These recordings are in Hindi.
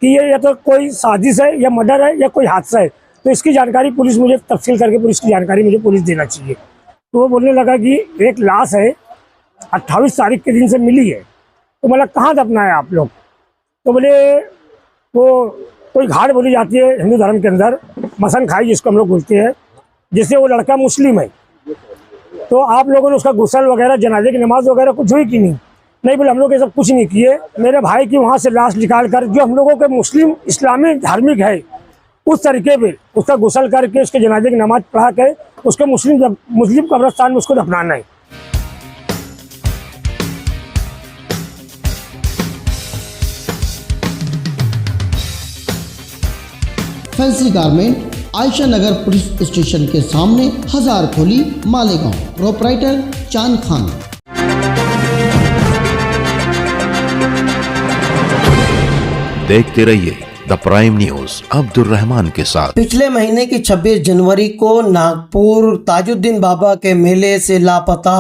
कि ये या तो कोई साजिश है या मर्डर है या कोई हादसा है। तो इसकी जानकारी पुलिस मुझे तफसील करके पुलिस की जानकारी मुझे पुलिस देना चाहिए। तो वो बोलने लगा कि एक लाश है 28 तारीख के दिन से मिली है। तो बोला कहाँ दफना है आप लोग? तो बोले वो कोई घाट बोली जाती है हिंदू धर्म के अंदर, मसन खाई जिसको हम लोग बोलते हैं, जिससे वो लड़का मुस्लिम है। तो आप लोगों ने उसका गुस्ल वगैरह जनाजे की नमाज वगैरह कुछ हुई कि नहीं बोले हम लोग ये सब कुछ नहीं किए। मेरे भाई की वहाँ से लाश निकाल कर जो हम लोगों के मुस्लिम इस्लामी धार्मिक है उस तरीके पे उसका गुस्ल करके उसके जनाजे की नमाज पढ़ा के उसके मुस्लिम कब्रिस्तान में उसको दफनाना है। फैंसी गारमेंट आयशा नगर पुलिस स्टेशन के सामने, हजार खोली, मालेगांव। प्रोपराइटर चांद खान। देखते रहिए the prime news Abdul Rahman के साथ। पिछले महीने की 26 जनवरी को नागपुर ताजुद्दीन बाबा के मेले से लापता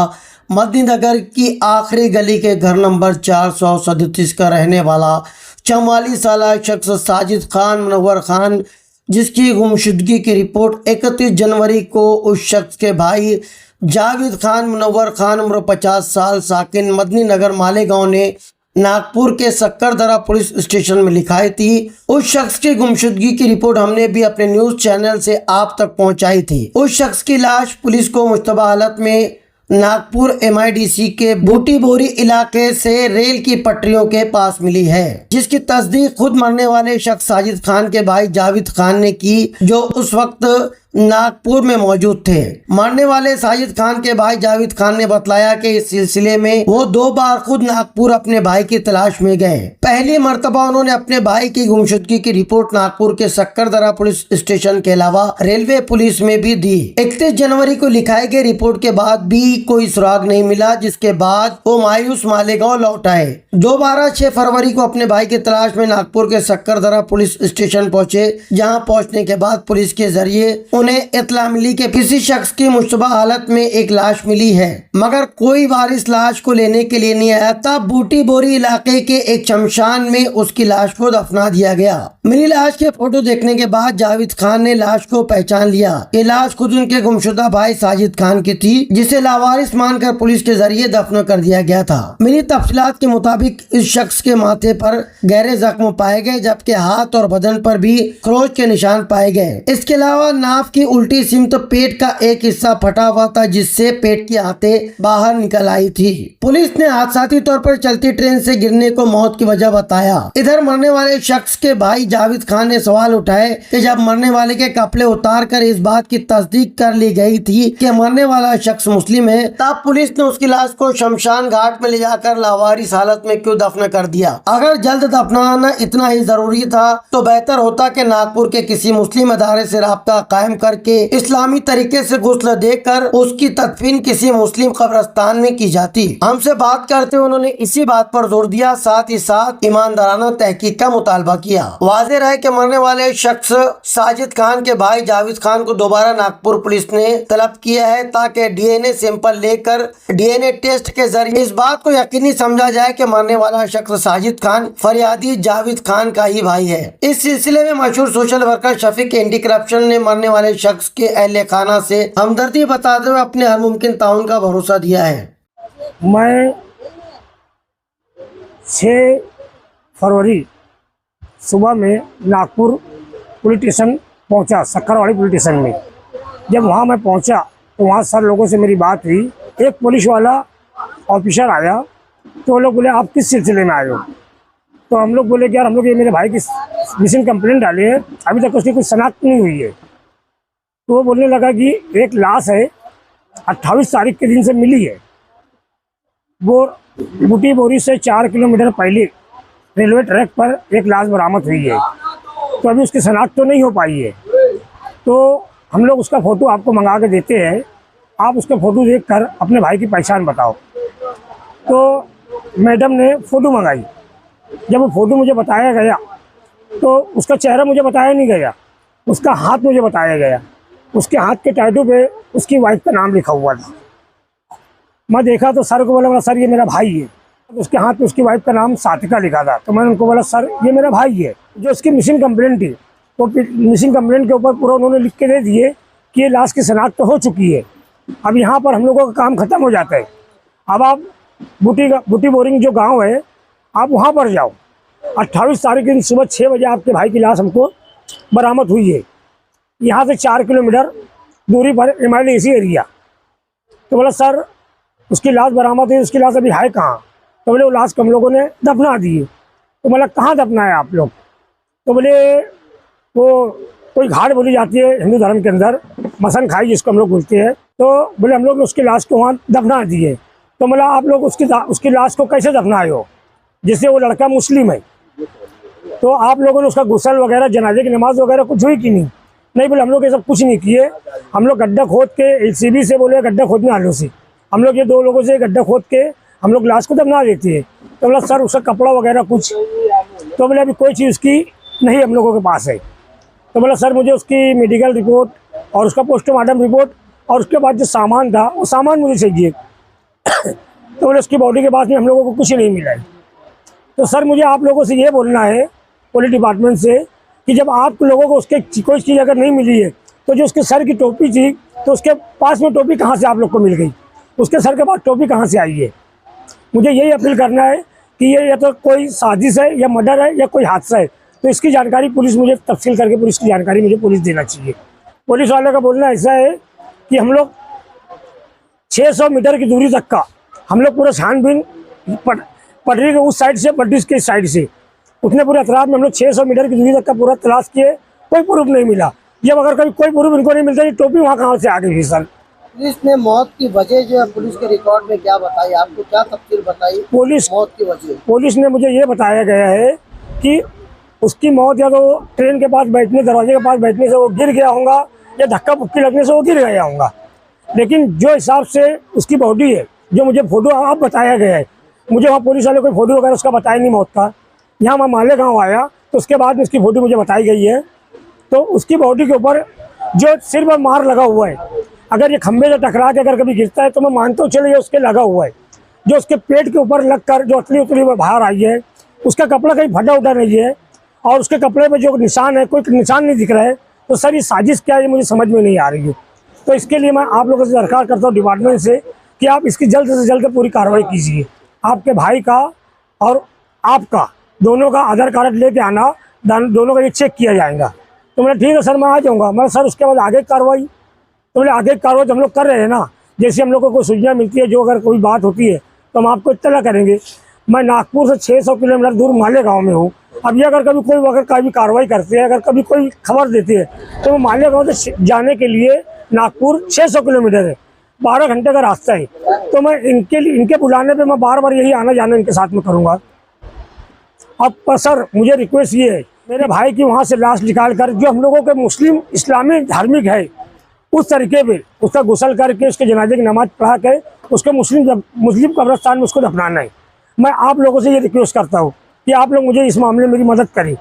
मदनीनगर की आखिरी गली के घर नंबर 437 का रहने वाला 44 साल शख्स साजिद खान मुनव्वर खान, जिसकी गुमशुदगी की रिपोर्ट 31 जनवरी को उस शख्स के भाई जावेद खान मुनव्वर खान उम्र 50 साल साकिन मदनीनगर मालेगांव ने नागपुर के सक्करदरा पुलिस स्टेशन में लिखाई थी। उस शख्स की गुमशुदगी की रिपोर्ट हमने भी अपने न्यूज चैनल से आप तक पहुंचाई थी। उस शख्स की लाश पुलिस को मुश्तबा हालत में नागपुर MIDC के बूटी बोरी इलाके से रेल की पटरियों के पास मिली है, जिसकी तस्दीक खुद मरने वाले शख्स साजिद खान के भाई जावेद खान ने की, जो उस वक्त नागपुर में मौजूद थे। मरने वाले साजिद खान के भाई जावेद खान ने बतलाया कि इस सिलसिले में वो 2 बार खुद नागपुर अपने भाई की तलाश में गए। पहली मर्तबा उन्होंने अपने भाई की गुमशुदगी की रिपोर्ट नागपुर के सक्करदरा पुलिस स्टेशन के अलावा रेलवे पुलिस में भी दी। 31 जनवरी को लिखाई गई रिपोर्ट के बाद भी कोई सुराग नहीं मिला, जिसके बाद वो मायूस मालेगांव लौट आए। दोबारा 6 फरवरी को अपने भाई की तलाश में नागपुर के सक्करदरा पुलिस स्टेशन पहुंचे, जहां पहुंचने के बाद पुलिस के जरिए उन्हें इत्तला मिली कि किसी शख्स की मुश्तबा हालत में एक लाश मिली है, मगर कोई वारिस लाश को लेने के लिए नहीं आया। तब बूटी बोरी इलाके के एक शमशान में उसकी लाश को दफना दिया गया। मिली लाश के फोटो देखने के बाद जावेद खान ने लाश को पहचान लिया। ये लाश खुद उनके गुमशुदा भाई साजिद खान की थी, जिसे लावारिस मानकर पुलिस के जरिए दफन कर दिया गया था। मिली तफसीलात के मुताबिक इस शख्स के माथे पर गहरे जख्म पाए गए, जबकि हाथ और बदन पर भी खरोच के निशान पाए गए। इसके अलावा नाफ की उल्टी सिमत पेट का एक हिस्सा फटा हुआ था, जिससे पेट की आंतें बाहर निकल आई थी। पुलिस ने हादसाती तौर पर चलती ट्रेन से गिरने को मौत की वजह बताया। इधर मरने वाले शख्स के भाई जावेद खान ने सवाल उठाए कि जब मरने वाले के कपड़े उतार कर इस बात की तस्दीक कर ली गई थी कि मरने वाला शख्स मुस्लिम है, तब पुलिस ने उसकी लाश को शमशान घाट में ले जाकर लावारिस हालत में क्यों दफन कर दिया? अगर जल्द दफनाना इतना ही जरूरी था तो बेहतर होता कि नागपुर के किसी मुस्लिम अदारे से राब्ता कायम करके इस्लामी तरीके से गुस्ल देकर उसकी तदफीन किसी मुस्लिम कब्रिस्तान में की जाती। हमसे बात करते हुए उन्होंने इसी बात पर जोर दिया, साथ ही साथ ईमानदाराना तहकीक का मुतालबा किया। वाज़ेह रहे कि मरने वाले शख्स साजिद खान के भाई जावेद खान को दोबारा नागपुर पुलिस ने तलब किया है, ताकि DNA सैंपल लेकर DNA टेस्ट के जरिए इस बात को यकीनी समझा जाए कि मरने वाला शख्स साजिद खान फरियादी जावेद खान का ही भाई है। इस सिलसिले में मशहूर social worker Shafiq anti corruption ने मरने वाले शख्स के अहले खाना से हमदर्दी बताते हुए अपने हर मुमकिन ताउन का भरोसा दिया है। मैं 6 फरवरी सुबह में नागपुर पुलिस स्टेशन पहुंचा, सक्करवाड़ी पुलिस स्टेशन में। जब वहां मैं पहुंचा तो वहां सर लोगों से मेरी बात हुई। एक पुलिस वाला ऑफिसर आया तो वो लोग बोले आप किस सिलसिले में आए हो? तो हम लोग बोले कि यार हम लोग ये मेरे भाई की मिसिंग कंप्लेंट डाली है, अभी तक उसकी कुछ शनाख्त नहीं हुई है। तो वो बोलने लगा कि एक लाश है 28 तारीख के दिन से मिली है, वो बूटी बोरी से 4 किलोमीटर पहले रेलवे ट्रैक पर एक लाश बरामद हुई है। तो अभी उसकी शनाख्त तो नहीं हो पाई है, तो हम लोग उसका फ़ोटो आपको मंगा के देते हैं, आप उसका फ़ोटो देखकर अपने भाई की पहचान बताओ। तो मैडम ने फ़ोटो मंगाई। जब वो फ़ोटो मुझे बताया गया तो उसका चेहरा मुझे बताया नहीं गया, उसका हाथ मुझे बताया गया। उसके हाथ के टैटू पे उसकी वाइफ का नाम लिखा हुआ था। मैं देखा तो सर को बोला सर ये मेरा भाई है। उसके हाथ में उसकी वाइफ का नाम सातिका लिखा था। तो मैंने उनको बोला सर ये मेरा भाई है। जो उसकी मिसिंग कंप्लेंट थी वो मिसिंग कंप्लेंट के ऊपर पूरा उन्होंने लिख के दे दिए कि ये लाश की शनाख्त तो हो चुकी है। अब यहाँ पर हम लोगों का काम खत्म हो जाता है। अब आप बूटी बोरिंग जो गांव है आप वहाँ पर जाओ। 28 तारीख के दिन सुबह 6 बजे आपके भाई की लाश हमको बरामद हुई है। यहाँ से 4 किलोमीटर दूरी पर MIDC एरिया। तो बोला सर उसकी लाश बरामद हुई, उसकी लाश अभी है कहाँ? तो बोले वो लाश को हम लोगों ने दफना दी है। तो बोला कहाँ दफना है आप लोग? तो बोले वो कोई घाट बोली जाती है हिंदू धर्म के अंदर, मसन खाई जिसको हम लोग बोलते हैं। तो बोले हम लोग उसकी लाश को वहाँ दफना दिए। तो बोला आप लोग उसकी लाश को कैसे दफनाए हो, जैसे वो लड़का मुस्लिम है? तो आप लोगों ने उसका गुस्ल वगैरह जनाजे की नमाज वगैरह कुछ हुई कि नहीं बोले हम लोग ये सब कुछ नहीं किए। हम लोग गड्ढा खोद के LCB से बोले गड्ढा खोदने वालों से हम लोग ये 2 लोगों से गड्ढा खोद के हम लोग लाश को दफना देते हैं। तो बोला सर उसका कपड़ा वगैरह कुछ? तो बोले अभी कोई चीज़ उसकी नहीं हम लोगों के पास है। तो बोला सर मुझे उसकी मेडिकल रिपोर्ट और उसका पोस्टमार्टम रिपोर्ट और उसके बाद जो सामान था वो सामान मुझे चाहिए। तो बोले उसकी बॉडी के पास में हम लोगों को कुछ नहीं मिला है। तो सर मुझे आप लोगों से ये बोलना है पुलिस डिपार्टमेंट से कि जब आप लोगों को उसके कोई चीज़ अगर नहीं मिली है तो जो उसके सर की टोपी थी तो उसके पास में टोपी कहाँ से आप लोग को मिल गई? उसके सर के पास टोपी कहाँ से आई है? मुझे यही अपील करना है कि ये या तो कोई साजिश है या मर्डर है या कोई हादसा है। तो इसकी जानकारी पुलिस मुझे तफसील करके पुलिस की जानकारी मुझे पुलिस देना चाहिए। पुलिस वाले का बोलना ऐसा है कि हम लोग 600 मीटर की दूरी तक का हम लोग पूरा छानबीन पटरी के उस साइड से पटरी के साइड से उतने पूरे अतराफ में हम लोग 600 मीटर की दूरी तक का पूरा तलाश किए, कोई प्रूफ नहीं मिला। जब अगर कभी कोई प्रूफ इनको नहीं मिलता ये टोपी वहाँ कहाँ से आ गई? सर पुलिस ने मौत की वजह जो है पुलिस के रिकॉर्ड में क्या बताई, आपको क्या तफसील बताई पुलिस मौत की वजह? पुलिस ने मुझे ये बताया गया है कि उसकी मौत या तो ट्रेन के पास बैठने दरवाजे के पास बैठने से वो गिर गया होगा या धक्का मुक्की लगने से वो गिर गया होगा। लेकिन जो हिसाब से उसकी बॉडी है, जो मुझे फोटो आप बताया गया है, मुझे वहाँ पुलिस वाले कोई फोटो वगैरह उसका बताया नहीं मौत का। यहाँ मैं मालेगांव आया तो उसके बाद में उसकी फोटो मुझे बताई गई है। तो उसकी बॉडी के ऊपर जो सिर पर मार लगा हुआ है, अगर ये खंभे से टकरा के अगर कभी गिरता है तो मैं मानता हूँ चलो ये उसके लगा हुआ है। जो उसके पेट के ऊपर लग कर जो उतली उतली बाहर आई है, उसका कपड़ा कहीं फटा उटा नहीं है और उसके कपड़े पे जो निशान है कोई निशान नहीं दिख रहा है। तो सर ये साजिश क्या है मुझे समझ में नहीं आ रही है। तो इसके लिए मैं आप लोगों से दरकार करता हूँ डिपार्टमेंट से कि आप इसकी जल्द से जल्द पूरी कार्रवाई कीजिए। आपके भाई का और आपका दोनों का आधार कार्ड लेके आना, दोनों का ये चेक किया जाएगा। तो मैंने ठीक है सर मैं आ जाऊँगा। मैं सर उसके बाद आगे कार्रवाई, तो बोले आगे कार्रवाई तो हम लोग कर रहे हैं ना, जैसे हम लोग को कोई सूचना मिलती है, जो अगर कोई बात होती है तो हम आपको इत्तला करेंगे। मैं नागपुर से 600 किलोमीटर दूर मालेगांव में हूँ। अब ये अगर कभी कार्रवाई करते हैं, अगर कभी कोई खबर देती है तो वो मालेगांव से जाने के लिए नागपुर 600 किलोमीटर है, 12 घंटे का रास्ता है। तो मैं इनके बुलाने पे मैं बार बार यही आना जाना इनके साथ में करूँगा। अब सर मुझे रिक्वेस्ट ये है, मेरे भाई की वहाँ से लाश निकाल कर जो हम लोगों के मुस्लिम इस्लामी धार्मिक है उस तरीके पे उसका गुस्ल करके उसके जनाजे की नमाज पढ़ा के उसके मुस्लिम कब्रिस्तान में उसको दफनाना है। मैं आप लोगों से ये रिक्वेस्ट करता हूँ कि आप लोग मुझे इस मामले में मेरी मदद करें।